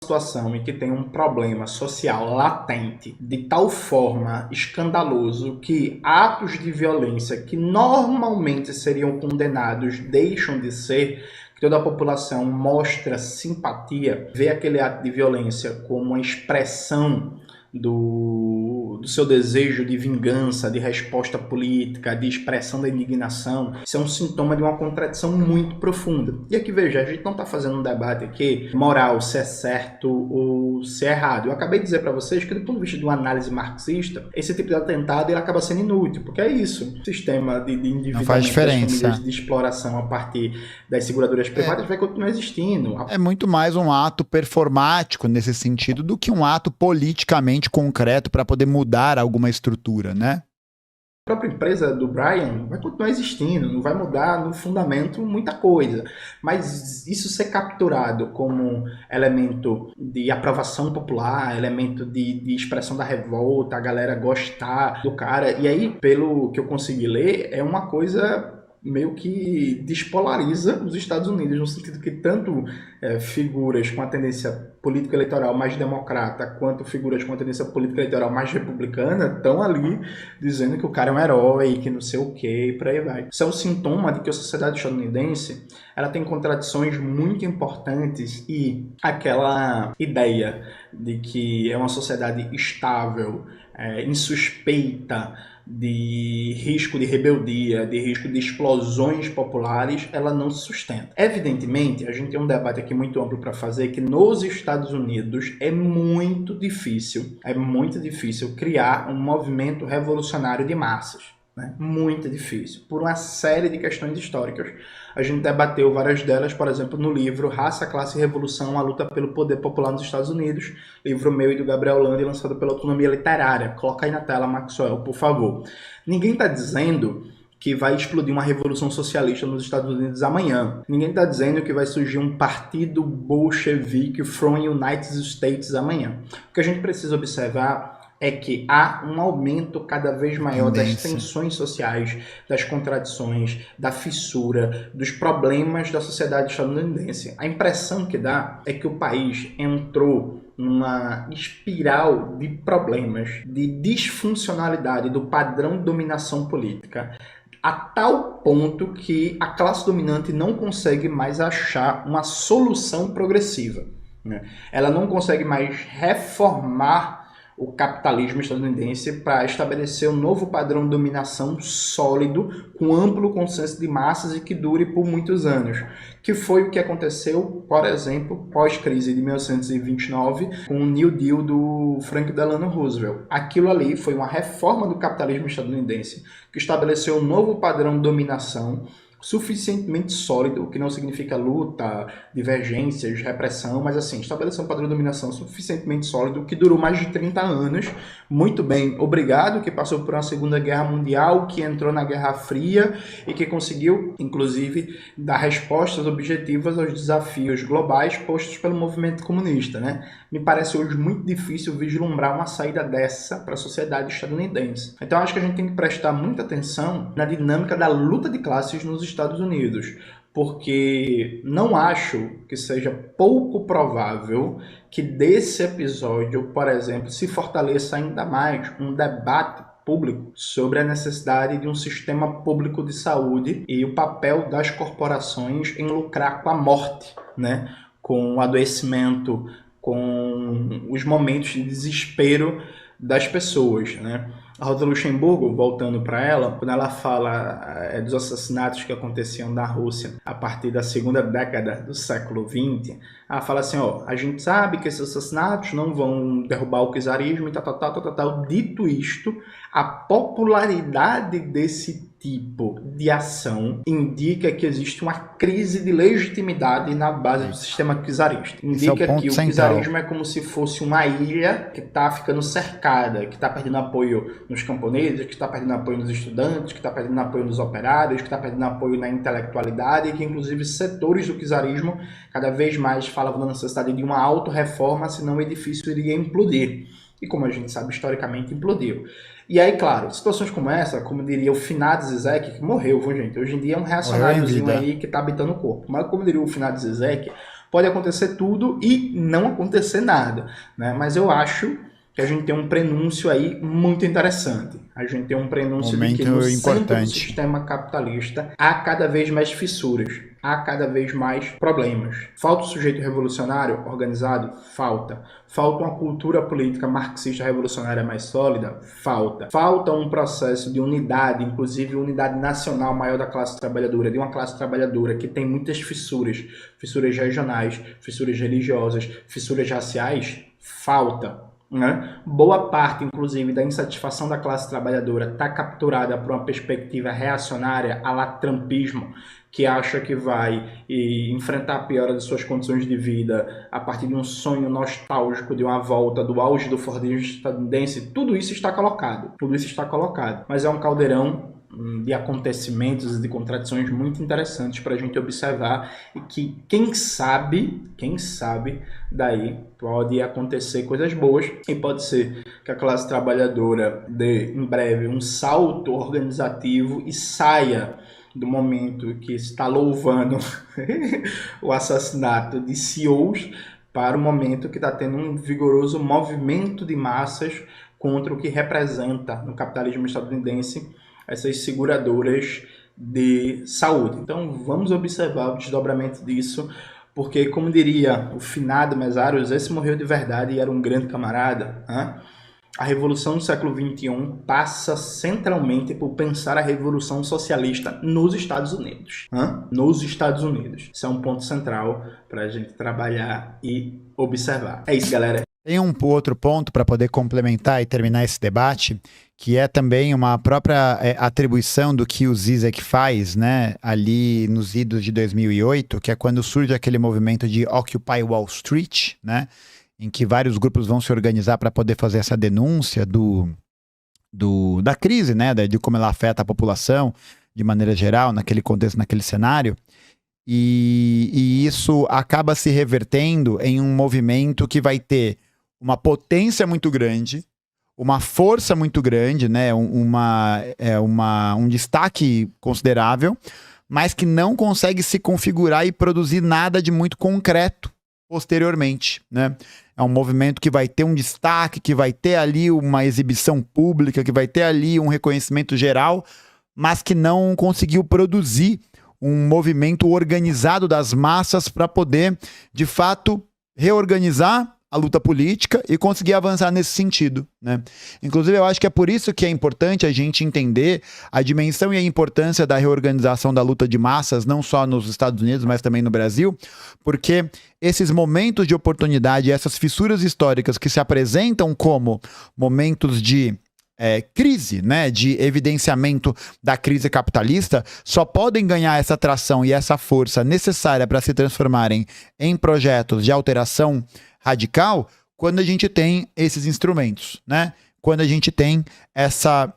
Situação em que tem um problema social latente de tal forma escandaloso que atos de violência que normalmente seriam condenados deixam de ser, que toda a população mostra simpatia, vê aquele ato de violência como uma expressão do seu desejo de vingança, de resposta política, de expressão da indignação. Isso é um sintoma de uma contradição muito profunda. E aqui, veja, a gente não está fazendo um debate aqui moral, se é certo ou se é errado. Eu acabei de dizer para vocês que, do ponto de vista de uma análise marxista, esse tipo de atentado ele acaba sendo inútil, porque é isso. O sistema de endividamento das famílias, de exploração a partir das seguradoras privadas vai continuar existindo. É muito mais um ato performático nesse sentido do que um ato politicamente concreto para poder mudar alguma estrutura, né? A própria empresa do Brian vai continuar existindo, não vai mudar no fundamento muita coisa, mas isso ser capturado como elemento de aprovação popular, elemento de expressão da revolta, a galera gostar do cara, e aí, pelo que eu consegui ler, é uma coisa meio que despolariza os Estados Unidos, no sentido que tanto figuras com a tendência político-eleitoral mais democrata, quanto figuras com a tendência político-eleitoral mais republicana, estão ali dizendo que o cara é um herói, que não sei o que, e por aí vai. Isso é um sintoma de que a sociedade estadunidense ela tem contradições muito importantes e aquela ideia de que é uma sociedade estável, insuspeita de risco de rebeldia, de risco de explosões populares, ela não se sustenta. Evidentemente, a gente tem um debate aqui muito amplo para fazer, que nos Estados Unidos é muito difícil criar um movimento revolucionário de massas. Né? Muito difícil, por uma série de questões históricas. A gente debateu várias delas, por exemplo, no livro Raça, Classe e Revolução, a luta pelo poder popular nos Estados Unidos, livro meu e do Gabriel Landi, lançado pela Autonomia Literária. Coloca aí na tela, Maxwell, por favor. Ninguém está dizendo que vai explodir uma revolução socialista nos Estados Unidos amanhã. Ninguém está dizendo que vai surgir um partido bolchevique from United States amanhã. O que a gente precisa observar é que há um aumento cada vez maior das tensões sociais, das contradições, da fissura, dos problemas da sociedade estadunidense. A impressão que dá é que o país entrou numa espiral de problemas, de disfuncionalidade do padrão de dominação política, a tal ponto que a classe dominante não consegue mais achar uma solução progressiva, né? Ela não consegue mais reformar o capitalismo estadunidense para estabelecer um novo padrão de dominação sólido, com amplo consenso de massas e que dure por muitos anos. Que foi o que aconteceu, por exemplo, pós-crise de 1929, com o New Deal do Franklin Delano Roosevelt. Aquilo ali foi uma reforma do capitalismo estadunidense, que estabeleceu um novo padrão de dominação suficientemente sólido, o que não significa luta, divergências, repressão, mas assim, estabeleceu um padrão de dominação suficientemente sólido que durou mais de 30 anos, muito bem, obrigado, que passou por uma Segunda Guerra Mundial, que entrou na Guerra Fria e que conseguiu, inclusive, dar respostas objetivas aos desafios globais postos pelo movimento comunista, né? Me parece hoje muito difícil vislumbrar uma saída dessa para a sociedade estadunidense. Então acho que a gente tem que prestar muita atenção na dinâmica da luta de classes nos Estados Unidos, porque não acho que seja pouco provável que desse episódio, por exemplo, se fortaleça ainda mais um debate público sobre a necessidade de um sistema público de saúde e o papel das corporações em lucrar com a morte, né? Com o adoecimento, com os momentos de desespero das pessoas, né? A Rosa Luxemburgo, voltando para ela, quando ela fala dos assassinatos que aconteciam na Rússia a partir da segunda década do século XX, ela fala assim, ó, a gente sabe que esses assassinatos não vão derrubar o czarismo e tal. Dito isto, a popularidade desse tipo de ação indica que existe uma crise de legitimidade na base do sistema czarista. Indica que o czarismo é como se fosse uma ilha que está ficando cercada, que está perdendo apoio nos camponeses, que está perdendo apoio nos estudantes, que está perdendo apoio nos operários, que está perdendo apoio na intelectualidade, e que inclusive setores do czarismo cada vez mais falavam da necessidade de uma auto-reforma, senão o edifício iria implodir. E como a gente sabe, historicamente implodiu. E aí, claro, situações como essa, como diria o finado Zizek, que morreu, viu, gente? Hoje em dia é um reacionáriozinho aí que tá habitando o corpo. Mas como diria o finado Zizek, pode acontecer tudo e não acontecer nada, né? Mas eu acho que a gente tem um prenúncio aí muito interessante. A gente tem um prenúncio de que no centro do sistema capitalista há cada vez mais fissuras, há cada vez mais problemas. Falta o sujeito revolucionário organizado? Falta. Falta uma cultura política marxista revolucionária mais sólida? Falta. Falta um processo de unidade, inclusive unidade nacional maior da classe trabalhadora, de uma classe trabalhadora que tem muitas fissuras, fissuras regionais, fissuras religiosas, fissuras raciais? Falta. Né? Boa parte, inclusive, da insatisfação da classe trabalhadora está capturada por uma perspectiva reacionária à la trumpismo, que acha que vai enfrentar a piora de suas condições de vida a partir de um sonho nostálgico de uma volta do auge do Fordismo estadunidense. Tudo isso está colocado, mas é um caldeirão de acontecimentos e de contradições muito interessantes para a gente observar e que, quem sabe, daí pode acontecer coisas boas e pode ser que a classe trabalhadora dê em breve um salto organizativo e saia do momento que está louvando o assassinato de CEOs para o momento que está tendo um vigoroso movimento de massas contra o que representa no capitalismo estadunidense essas seguradoras de saúde. Então vamos observar o desdobramento disso, porque, como diria o finado Mesários, esse morreu de verdade e era um grande camarada. Né? A Revolução do século XXI passa centralmente por pensar a Revolução Socialista nos Estados Unidos. Nos Estados Unidos. Isso é um ponto central para a gente trabalhar e observar. É isso, galera. Tem um outro ponto para poder complementar e terminar esse debate, que é também uma própria atribuição do que o Zizek faz, né, ali nos idos de 2008, que é quando surge aquele movimento de Occupy Wall Street, né, em que vários grupos vão se organizar para poder fazer essa denúncia da crise, né, de como ela afeta a população de maneira geral, naquele contexto, naquele cenário. E isso acaba se revertendo em um movimento que vai ter uma potência muito grande, uma força muito grande, né? Um destaque considerável, mas que não consegue se configurar e produzir nada de muito concreto posteriormente, né? É um movimento que vai ter um destaque, que vai ter ali uma exibição pública, que vai ter ali um reconhecimento geral, mas que não conseguiu produzir um movimento organizado das massas para poder, de fato, reorganizar a luta política e conseguir avançar nesse sentido, né? Inclusive, eu acho que é por isso que é importante a gente entender a dimensão e a importância da reorganização da luta de massas, não só nos Estados Unidos, mas também no Brasil, porque esses momentos de oportunidade, essas fissuras históricas que se apresentam como momentos de crise, né, de evidenciamento da crise capitalista, só podem ganhar essa tração e essa força necessária para se transformarem em projetos de alteração radical quando a gente tem esses instrumentos, né? Quando a gente tem essa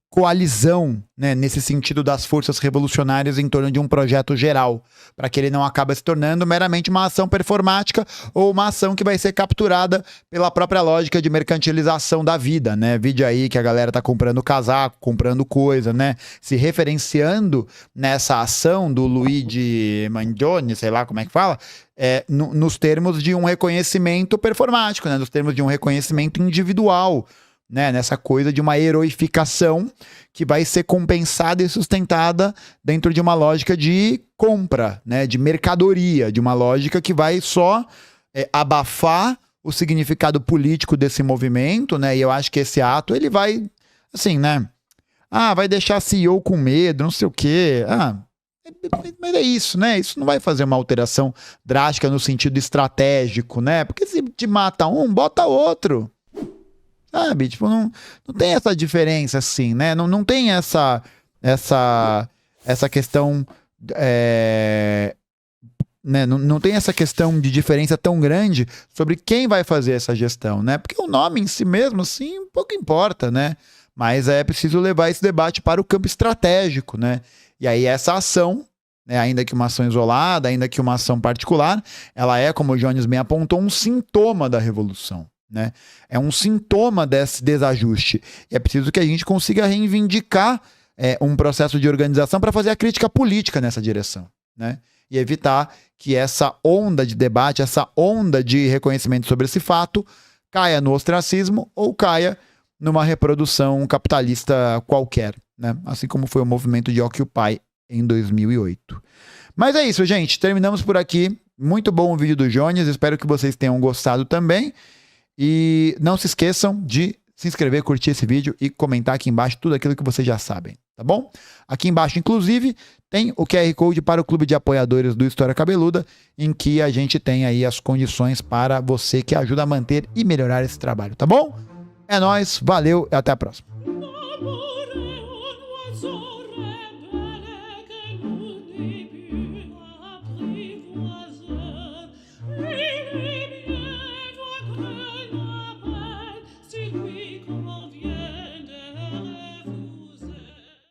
coalizão, né, nesse sentido das forças revolucionárias em torno de um projeto geral, para que ele não acabe se tornando meramente uma ação performática ou uma ação que vai ser capturada pela própria lógica de mercantilização da vida, né? Vídeo aí que a galera tá comprando casaco, comprando coisa, né? Se referenciando nessa ação do Luigi Mangione, sei lá como é que fala, nos termos de um reconhecimento performático, né? Nos termos de um reconhecimento individual, né, nessa coisa de uma heroificação que vai ser compensada e sustentada dentro de uma lógica de compra, né, de mercadoria, de uma lógica que vai só abafar o significado político desse movimento, né? E eu acho que esse ato, ele vai, assim, né? Vai deixar a CEO com medo, não sei o quê. Mas é isso, né? Isso não vai fazer uma alteração drástica no sentido estratégico, né? Porque se te mata um, bota outro. Sabe? Tipo, não tem essa diferença assim, né? Não tem essa questão... né? Não tem essa questão de diferença tão grande sobre quem vai fazer essa gestão, né? Porque o nome em si mesmo, assim, pouco importa, né? Mas é preciso levar esse debate para o campo estratégico, né? E aí essa ação, né, ainda que uma ação isolada, ainda que uma ação particular, ela é, como o Jones bem apontou, um sintoma da revolução, né? É um sintoma desse desajuste. E é preciso que a gente consiga reivindicar um processo de organização para fazer a crítica política nessa direção, né? E evitar que essa onda de debate, essa onda de reconhecimento sobre esse fato caia no ostracismo ou caia numa reprodução capitalista qualquer, né? Assim como foi o movimento de Occupy em 2008. Mas é isso, gente. Terminamos por aqui. Muito bom o vídeo do Jones. Espero que vocês tenham gostado também. E não se esqueçam de se inscrever, curtir esse vídeo e comentar aqui embaixo tudo aquilo que vocês já sabem, tá bom? Aqui embaixo, inclusive, tem o QR Code para o clube de apoiadores do História Cabeluda, em que a gente tem aí as condições para você que ajuda a manter e melhorar esse trabalho, tá bom? É nóis, valeu e até a próxima.